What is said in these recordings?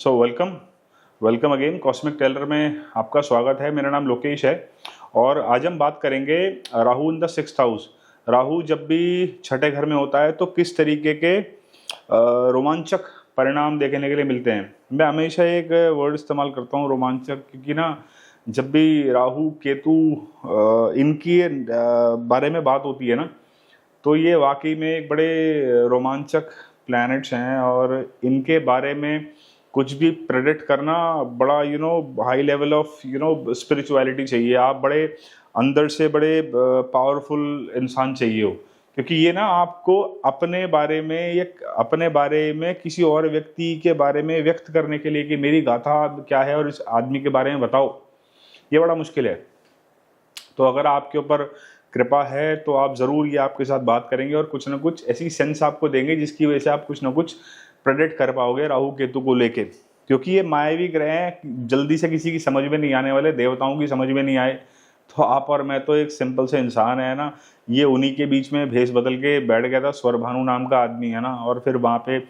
सो welcome welcome again cosmic teller में आपका स्वागत है। मेरा नाम लोकेश है और आज हम बात करेंगे Rahu in the 6th house. Rahu जब भी छठे घर में होता है तो किस तरीके के रोमांचक परिणाम देखने के लिए मिलते हैं। मैं हमेशा एक वर्ड इस्तेमाल करता हूँ रोमांचक, क्योंकि ना जब भी राहु केतु इनकी बारे में बात होती है ना, तो ये वाकई में एक बड़े रोमांचक प्लैनेट्स हैं और इनके बारे में कुछ भी प्रेडिक्ट करना बड़ा हाई लेवल ऑफ स्पिरिचुअलिटी चाहिए। आप बड़े अंदर से बड़े पावरफुल इंसान चाहिए हो, क्योंकि ये ना आपको अपने बारे में या अपने बारे में किसी और व्यक्ति के बारे में व्यक्त करने के लिए कि मेरी गाथा क्या है और इस आदमी के बारे में बताओ, ये बड़ा मुश्किल है। तो अगर आपके ऊपर कृपा है तो आप ज़रूर ये आपके साथ बात करेंगे और कुछ ना कुछ ऐसी सेंस आपको देंगे जिसकी वजह से आप कुछ ना कुछ प्रेडिक्ट कर पाओगे राहु केतु को लेके। क्योंकि ये मायावी ग्रह हैं, जल्दी से किसी की समझ में नहीं आने वाले, देवताओं की समझ में नहीं आए तो आप और मैं तो एक सिंपल से इंसान है ना, ये उन्हीं के बीच में भेष बदल के बैठ गया था। स्वरभानु नाम का आदमी है ना, और फिर वहाँ पे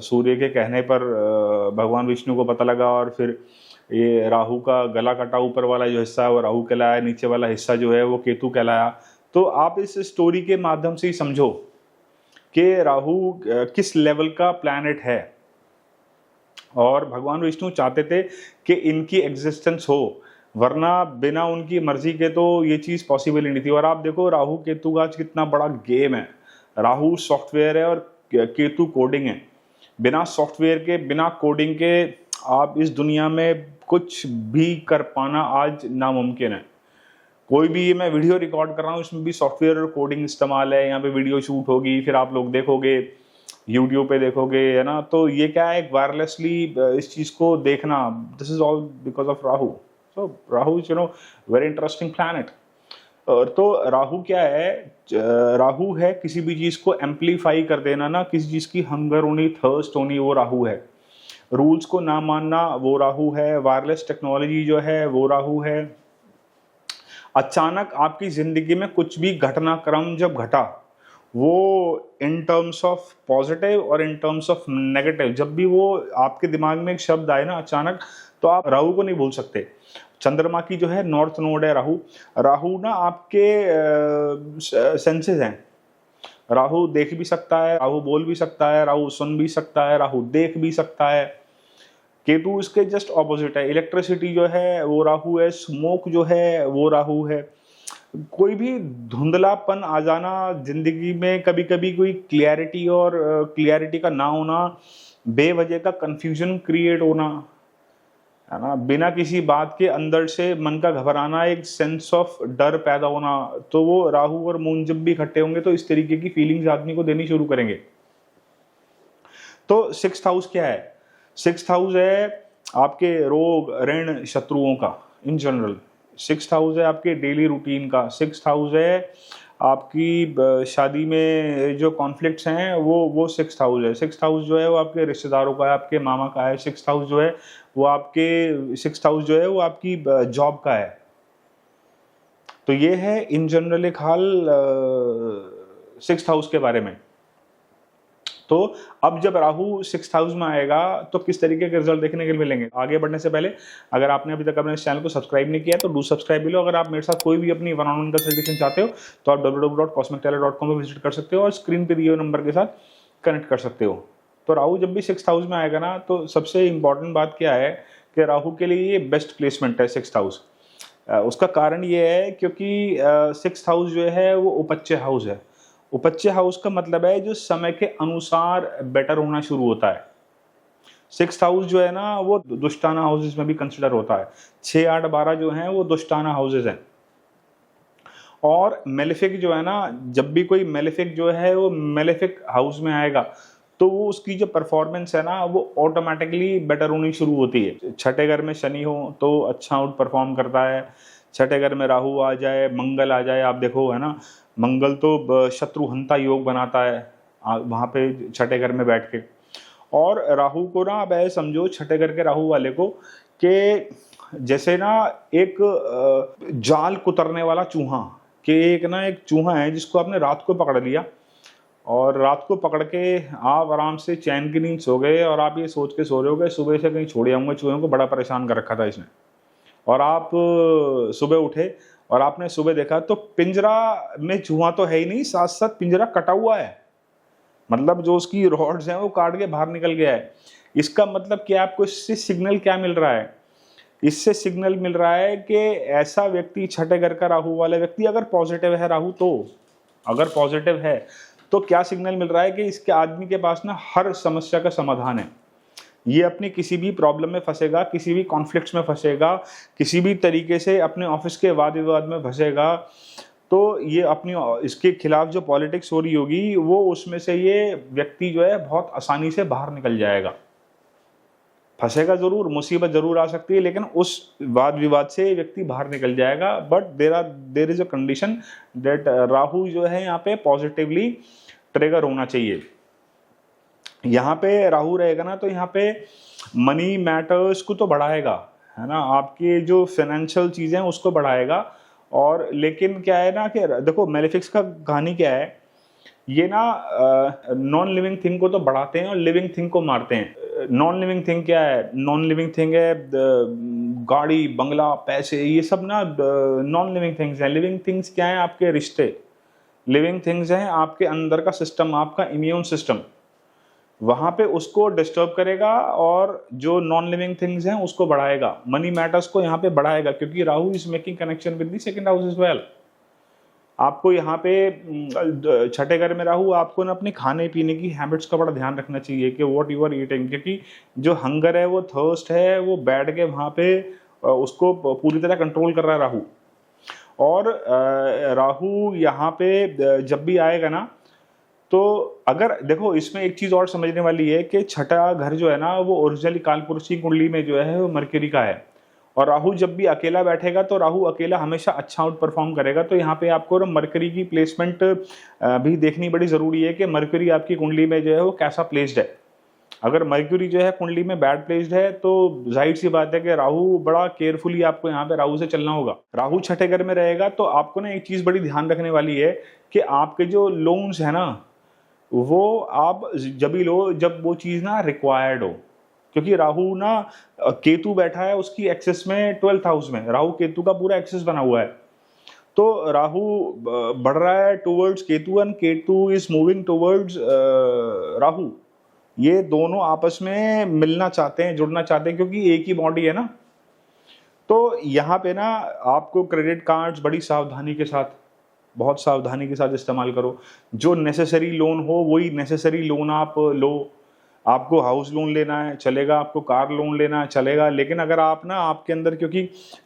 सूर्य के कहने पर भगवान विष्णु को पता लगा और फिर ये राहु का गला कटा ऊपर वाला जो हिस्सा है वो राहु कहलाया, नीचे वाला हिस्सा जो है वो केतु कहलाया। तो आप इस स्टोरी के माध्यम से ही समझो कि राहु किस लेवल का प्लैनेट है और भगवान विष्णु चाहते थे कि इनकी एग्जिस्टेंस हो, वरना बिना उनकी मर्जी के तो ये चीज़ पॉसिबल ही नहीं थी। और आप देखो राहु केतु का आज कितना बड़ा गेम है। राहु सॉफ्टवेयर है और केतु कोडिंग है। बिना सॉफ्टवेयर के, बिना कोडिंग के आप इस दुनिया में कुछ भी कर पाना आज नामुमकिन है। कोई भी, मैं वीडियो रिकॉर्ड कर रहा हूँ, इसमें भी सॉफ्टवेयर और कोडिंग इस्तेमाल है। यहाँ पे वीडियो शूट होगी, फिर आप लोग देखोगे, यूट्यूब पे देखोगे, है ना। तो ये क्या है, वायरलेसली इस चीज़ को देखना, this is all because of Rahu. So Rahu is very interesting planet. और तो राहु क्या है, राहु है किसी भी चीज़ को एम्पलीफाई कर देना ना, किसी चीज़ की हंगर होनी, थर्स्ट होनी, वो राहु है। रूल्स को ना मानना वो राहु है। वायरलेस टेक्नोलॉजी जो है वो राहु है। अचानक आपकी जिंदगी में कुछ भी घटनाक्रम जब घटा, वो इन टर्म्स ऑफ पॉजिटिव और इन टर्म्स ऑफ नेगेटिव, जब भी वो आपके दिमाग में एक शब्द आए ना अचानक, तो आप राहु को नहीं भूल सकते। चंद्रमा की जो है नॉर्थ नोड है राहु। राहु ना आपके सेंसेस हैं। राहु देख भी सकता है, राहु बोल भी सकता है, राहु सुन भी सकता है, राहु देख भी सकता है। केतु इसके जस्ट ऑपोजिट है। इलेक्ट्रिसिटी जो है वो राहु है, स्मोक जो है वो राहु है। कोई भी धुंधलापन आ जाना जिंदगी में, कभी कभी कोई क्लियरिटी और क्लियरिटी का ना होना, बेवजह का कंफ्यूजन क्रिएट होना, है ना, बिना किसी बात के अंदर से मन का घबराना, एक सेंस ऑफ डर पैदा होना, तो वो राहु और मून जब भी इकट्ठे होंगे तो इस तरीके की फीलिंग्स आदमी को देनी शुरू करेंगे। तो 6th हाउस क्या है? 6th हाउस है आपके रोग, ऋण, शत्रुओं का इन जनरल। 6th हाउस है आपके डेली रूटीन का। 6th हाउस है आपकी शादी में जो कॉन्फ्लिक्ट्स हैं वो 6th हाउस है। 6th हाउस जो है वो आपके रिश्तेदारों का है, आपके मामा का है। 6th हाउस जो है वो आपके 6th हाउस जो है वो आपकी जॉब का है। तो ये है इन जनरल एक हाल 6th हाउस के बारे में। तो अब जब राहु 6th हाउस में आएगा तो किस तरीके के रिजल्ट देखने के लिए मिलेंगे। आगे बढ़ने से पहले अगर आपने अभी तक अपने चैनल को सब्सक्राइब नहीं किया तो डू सब्सक्राइब भी लो। अगर आप मेरे साथ कोई भी अपनी वन ऑन वन कंसल्टेशन चाहते हो तो आप www.cosmictailor.com पे विजिट कर सकते हो और स्क्रीन पे दिए हुए नंबर के साथ कनेक्ट कर सकते हो। तो राहु जब भी 6th हाउस में आएगा ना, तो सबसे इंपॉर्टेंट बात क्या है कि राहु के लिए ये बेस्ट प्लेसमेंट है 6th हाउस। उसका कारण ये है क्योंकि 6th हाउस जो है वो उपच्य हाउस है। उपच्य हाउस का मतलब है जो समय के अनुसार बेटर होना शुरू होता है। 6th हाउस जो है ना वो दुष्टाना हाउसेस में भी कंसिडर होता है। 6, 8, 12 जो हैं वो दुष्टाना हाउसेस हैं। और मेलेफिक जो है ना, जब भी कोई मेलेफिक जो है वो मेलेफिक हाउस में आएगा तो वो उसकी जो परफॉर्मेंस है ना वो ऑटोमेटिकली बेटर होनी शुरू होती है। छठे घर में शनि हो तो अच्छा आउट परफॉर्म करता है। छठे घर में राहु आ जाए, मंगल आ जाए, आप देखो, है ना, मंगल तो शत्रुहंता योग बनाता है वहाँ पे छठे घर में बैठ के। और राहु को ना आप ऐसे समझो, छठे घर के राहु वाले को, कि जैसे ना एक जाल कुतरने वाला चूहा, कि एक चूहा है जिसको आपने रात को पकड़ लिया और रात को पकड़ के आप आराम से चैन की नींद सो गए और आप ये सोच के सो रहे हो कि सुबह से कहीं छोड़ आऊँगा चूहों को, बड़ा परेशान कर रखा था इसने। और आप सुबह उठे और आपने सुबह देखा तो पिंजरा में चूहा तो है ही नहीं, साथ साथ पिंजरा कटा हुआ है, मतलब जो उसकी रॉड्स हैं वो काट के बाहर निकल गया है। इसका मतलब क्या, आपको इससे सिग्नल क्या मिल रहा है? इससे सिग्नल मिल रहा है कि ऐसा व्यक्ति, छठे घर का राहु वाला व्यक्ति अगर पॉजिटिव है राहु, तो अगर पॉजिटिव है तो क्या सिग्नल मिल रहा है कि इसके आदमी के पास ना हर समस्या का समाधान है। ये अपनी किसी भी प्रॉब्लम में फंसेगा, किसी भी कॉन्फ्लिक्ट्स में फंसेगा, किसी भी तरीके से अपने ऑफिस के वाद विवाद में फंसेगा, तो ये अपनी इसके खिलाफ जो पॉलिटिक्स हो रही होगी वो उसमें से ये व्यक्ति जो है बहुत आसानी से बाहर निकल जाएगा। फंसेगा जरूर, मुसीबत जरूर आ सकती है, लेकिन उस वाद विवाद से व्यक्ति बाहर निकल जाएगा। But there is a condition that Rahu जो है यहाँ पे पॉजिटिवली ट्रिगर होना चाहिए। यहाँ पे राहु रहेगा ना तो यहाँ पे मनी मैटर्स को तो बढ़ाएगा, है ना, आपके जो फाइनेंशियल चीजें हैं उसको बढ़ाएगा। और लेकिन क्या है ना कि देखो मेलेफिक्स का कहानी क्या है, ये ना नॉन लिविंग थिंग को तो बढ़ाते हैं और लिविंग थिंग को मारते हैं। नॉन लिविंग थिंग क्या है? नॉन लिविंग थिंग है गाड़ी, बंगला, पैसे, ये सब ना नॉन लिविंग थिंग्स हैं। लिविंग थिंग्स क्या है? आपके रिश्ते। लिविंग थिंग्स हैं आपके अंदर का सिस्टम, आपका इम्यून सिस्टम, वहां पे उसको डिस्टर्ब करेगा और जो नॉन लिविंग थिंग्स हैं उसको बढ़ाएगा। मनी मैटर्स को यहाँ पे बढ़ाएगा क्योंकि Rahu is making connection with the second house as well. आपको यहाँ पे छठे घर में राहु, आपको ना अपने खाने पीने की हैबिट्स का बड़ा ध्यान रखना चाहिए कि व्हाट यू आर ईटिंग, क्योंकि जो हंगर है, वो थर्स्ट है, वो बैठ के वहाँ पे उसको पूरी तरह कंट्रोल कर रहा है राहु। और राहु यहाँ पे जब भी आएगा ना, तो अगर देखो इसमें एक चीज और समझने वाली है कि छठा घर जो है ना वो ओरिजिनली कालपुरुष की कुंडली में जो है वो मरकरी का है। और राहु जब भी अकेला बैठेगा तो राहु अकेला हमेशा अच्छा आउट परफॉर्म करेगा। तो यहाँ पे आपको मरकरी की प्लेसमेंट भी देखनी बड़ी जरूरी है कि मरकरी आपकी कुंडली में जो है वो कैसा प्लेस्ड है। अगर मरकरी जो है कुंडली में बैड प्लेस्ड है तो जाहिर सी बात है कि राहु बड़ा केयरफुली आपको यहाँ पे राहु से चलना होगा। राहु छठे घर में रहेगा तो आपको ना एक चीज बड़ी ध्यान रखने वाली है कि आपके जो लोन्स है ना वो आप जब भी लो जब वो चीज ना रिक्वायर्ड हो, क्योंकि राहु ना केतु बैठा है उसकी एक्सेस में 12th हाउस में, राहु केतु का पूरा एक्सेस बना हुआ है। तो राहु बढ़ रहा है towards Ketu and Ketu is moving towards Rahu. ये दोनों आपस में मिलना चाहते हैं, जुड़ना चाहते हैं, क्योंकि एक ही बॉडी है ना। तो यहाँ पे ना आपको क्रेडिट कार्ड्स बड़ी सावधानी के साथ, बहुत सावधानी के साथ इस्तेमाल करो। जो नेसेसरी लोन हो वही नेसेसरी लोन आप लो। आपको हाउस लोन लेना है चलेगा, आपको कार लोन लेना है चलेगा, लेकिन अगर आप ना आपके अंदर, क्योंकि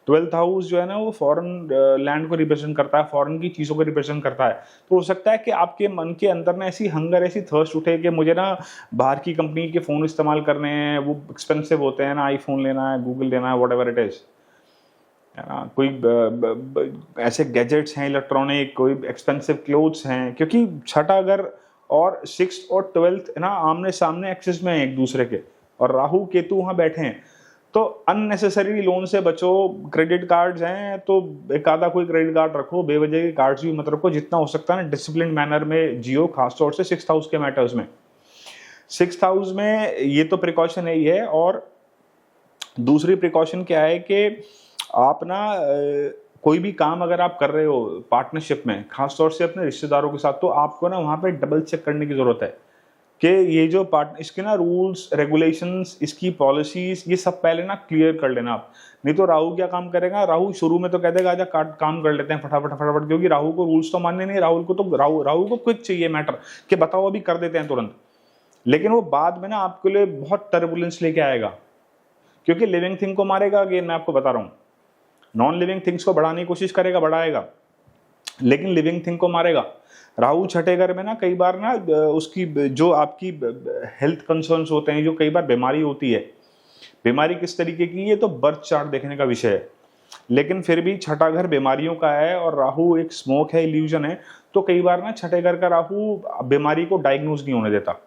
12th हाउस जो है ना वो फॉरेन लैंड को रिप्रेजेंट करता है, फॉरेन की चीज़ों को रिप्रेजेंट करता है। तो हो सकता है कि आपके मन के अंदर ना ऐसी हंगर, ऐसी थर्स्ट उठे कि मुझे ना बाहर की कंपनी के फ़ोन इस्तेमाल करने हैं, वो एक्सपेंसिव होते हैं ना, आईफोन लेना है, गूगल लेना है, वॉट एवर इट इज़, है ना, कोई ऐसे गैजेट्स हैं इलेक्ट्रॉनिक, कोई एक्सपेंसिव क्लोथ्स हैं, क्योंकि छठा घर और 6th और 12th ना आमने सामने एक्सेस में है एक दूसरे के, और राहु केतु वहाँ बैठे हैं। तो अननेसेसरी लोन से बचो। क्रेडिट कार्ड्स हैं तो एक आधा कोई क्रेडिट कार्ड रखो, बेवजह के कार्ड्स भी मत रखो। जितना हो सकता है ना डिसिप्लिन मैनर में जियो, खासतौर से 6th हाउस के मैटर्स में। 6th हाउस में ये तो प्रिकॉशन है ही है। और दूसरी प्रिकॉशन क्या है कि आप ना कोई भी काम अगर आप कर रहे हो पार्टनरशिप में, खासतौर से अपने रिश्तेदारों के साथ, तो आपको ना वहाँ पे डबल चेक करने की ज़रूरत है कि ये जो इसके ना रूल्स रेगुलेशंस, इसकी पॉलिसीज, ये सब पहले ना क्लियर कर लेना आप। नहीं तो राहु क्या काम करेगा, राहु शुरू में तो कह देगा आजा काम कर लेते हैं फटाफट फटाफट, क्योंकि राहु को रूल्स तो मानने नहीं, राहु को क्विक चाहिए मैटर कि बताओ अभी कर देते हैं तुरंत। लेकिन वो बाद में ना आपके लिए बहुत टर्बुलेंस लेके आएगा, क्योंकि लिविंग थिंग को मारेगा। अगेन मैं आपको बता रहा हूँ, नॉन लिविंग थिंग्स को बढ़ाने की कोशिश करेगा, बढ़ाएगा, लेकिन लिविंग थिंग को मारेगा। राहु छठे घर में ना कई बार ना उसकी जो आपकी हेल्थ कंसर्न्स होते हैं, जो कई बार बीमारी होती है, बीमारी किस तरीके की, ये तो बर्थ चार्ट देखने का विषय है। लेकिन फिर भी छठा घर बीमारियों का है और राहु एक स्मोक है, इल्यूजन है। तो कई बार ना छठे घर का राहु बीमारी को डायग्नोज नहीं होने देता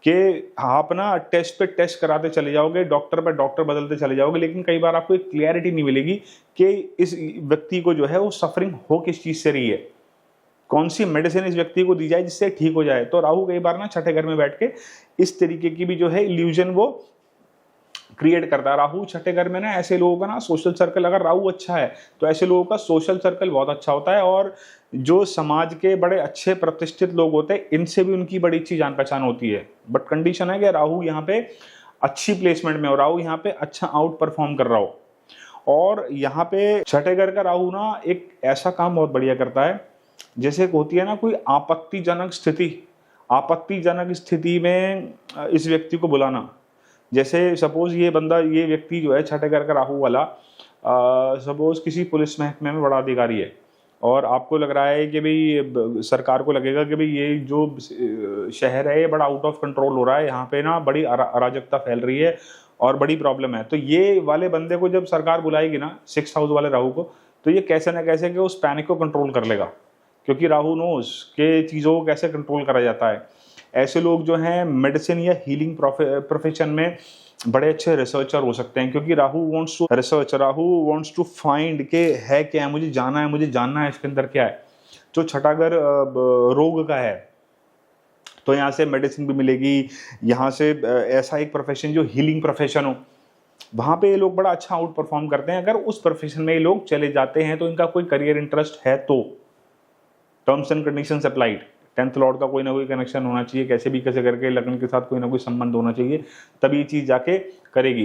कि आप ना टेस्ट पे टेस्ट कराते चले जाओगे, डॉक्टर पे डॉक्टर बदलते चले जाओगे, लेकिन कई बार आपको एक क्लैरिटी नहीं मिलेगी कि इस व्यक्ति को जो है वो सफरिंग हो किस चीज से रही है। कौन सी मेडिसिन इस व्यक्ति को दी जाए जिससे ठीक हो जाए। तो राहु कई बार ना छठे घर में बैठ के इस तरीके की भी जो है इल्यूजन वो क्रिएट करता है। राहु छठे घर में ना ऐसे लोगों का ना सोशल सर्कल, अगर राहु अच्छा है तो ऐसे लोगों का सोशल सर्कल बहुत अच्छा होता है, और जो समाज के बड़े अच्छे प्रतिष्ठित लोग होते हैं इनसे भी उनकी बड़ी अच्छी जान पहचान होती है। बट कंडीशन है कि राहु यहाँ पे अच्छी प्लेसमेंट में हो, राहु यहाँ पे अच्छा आउट परफॉर्म कर रहा हो। और यहाँ पे छठे घर का राहु ना एक ऐसा काम बहुत बढ़िया करता है, जैसे होती है ना कोई आपत्तिजनक स्थिति में इस व्यक्ति को बुलाना। जैसे सपोज ये व्यक्ति जो है छठे घर का राहु वाला, सपोज किसी पुलिस महकमे में बड़ा अधिकारी है, और आपको लग रहा है कि भाई सरकार को लगेगा कि भाई ये जो शहर है ये बड़ा आउट ऑफ कंट्रोल हो रहा है, यहाँ पे ना बड़ी अराजकता फैल रही है और बड़ी प्रॉब्लम है। तो ये वाले बंदे को जब सरकार बुलाएगी ना, 6th हाउस वाले राहु को, तो ये कैसे ना कैसे कि उस पैनिक को कंट्रोल कर लेगा, क्योंकि राहु नोज के चीज़ों को कैसे कंट्रोल करा जाता है। ऐसे लोग जो हैं मेडिसिन या हीलिंग प्रोफेशन में बड़े अच्छे रिसर्चर हो सकते हैं, क्योंकि Rahu wants to research, Rahu wants to find के है क्या है, मुझे जानना है इसके अंदर क्या है। जो छठा घर रोग का है तो यहाँ से मेडिसिन भी मिलेगी, यहाँ से ऐसा एक प्रोफेशन जो हीलिंग प्रोफेशन हो, वहाँ पे ये लोग बड़ा अच्छा आउट परफॉर्म करते हैं। अगर उस प्रोफेशन में ये लोग चले जाते हैं तो इनका कोई करियर इंटरेस्ट है तो terms and conditions applied. 10th Lord का कोई ना कोई कनेक्शन होना चाहिए, कैसे भी कैसे करके लग्न के साथ कोई ना कोई संबंध होना चाहिए, तभी ये चीज़ जाके करेगी।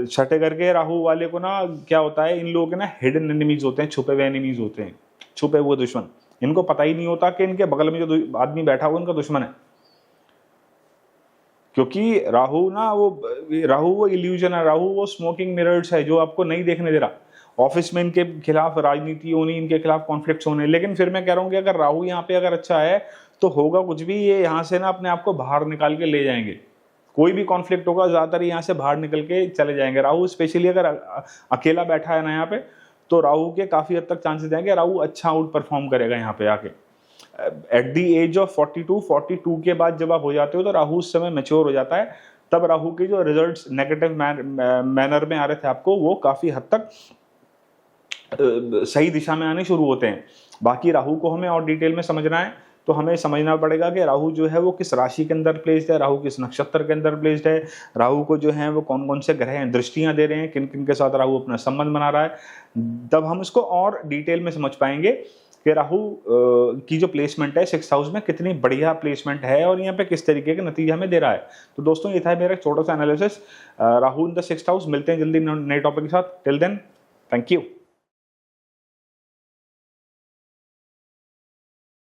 छठे घर के राहु वाले को ना क्या होता है, इन लोगों के ना हिडन एनिमीज होते हैं, छुपे हुए एनिमीज होते हैं, छुपे हुए दुश्मन। इनको पता ही नहीं होता कि इनके बगल में जो आदमी बैठा हुआ उनका दुश्मन है, क्योंकि राहु वो इल्यूजन है, राहु वो स्मोकिंग मिरर्स है जो आपको नहीं देखने दे रहा। ऑफिस में इनके खिलाफ राजनीति होनी, इनके खिलाफ कॉन्फ्लिक्ट्स होने, लेकिन फिर मैं कह रहा हूँ कि अगर राहु यहाँ पे अगर अच्छा है तो होगा कुछ भी, ये यहाँ से ना अपने आप को बाहर निकाल के ले जाएंगे। कोई भी कॉन्फ्लिक्ट होगा ज्यादातर यहाँ से बाहर निकल के चले जाएंगे। राहु स्पेशली अगर अकेला बैठा है ना यहाँ पे, तो राहु के काफी हद तक चांसेस हैं कि राहु अच्छा आउट परफॉर्म करेगा यहाँ पे आके। एट द एज ऑफ 42 के बाद जब आप हो जाते हो तो राहु उस समय मैच्योर हो जाता है, तब राहु के जो रिजल्ट्स नेगेटिव मैनर में आ रहे थे आपको, वो काफी हद तक सही दिशा में आने शुरू होते हैं। बाकी राहु को हमें और डिटेल में समझना है तो हमें समझना पड़ेगा कि राहु जो है वो किस राशि के अंदर प्लेस्ड है, राहु किस नक्षत्र के अंदर प्लेस्ड है, राहु को जो है वो कौन कौन से ग्रह दृष्टियां दे रहे हैं, किन किन के साथ राहु अपना संबंध बना रहा है। तब हम इसको और डिटेल में समझ पाएंगे कि राहु की जो प्लेसमेंट है 6th हाउस में कितनी बढ़िया प्लेसमेंट है और यहाँ पे किस तरीके के नतीजे हमें दे रहा है। तो दोस्तों ये था मेरा छोटा सा analysis Rahu in the 6th house. मिलते हैं जल्दी नए टॉपिक के साथ। Till then thank you.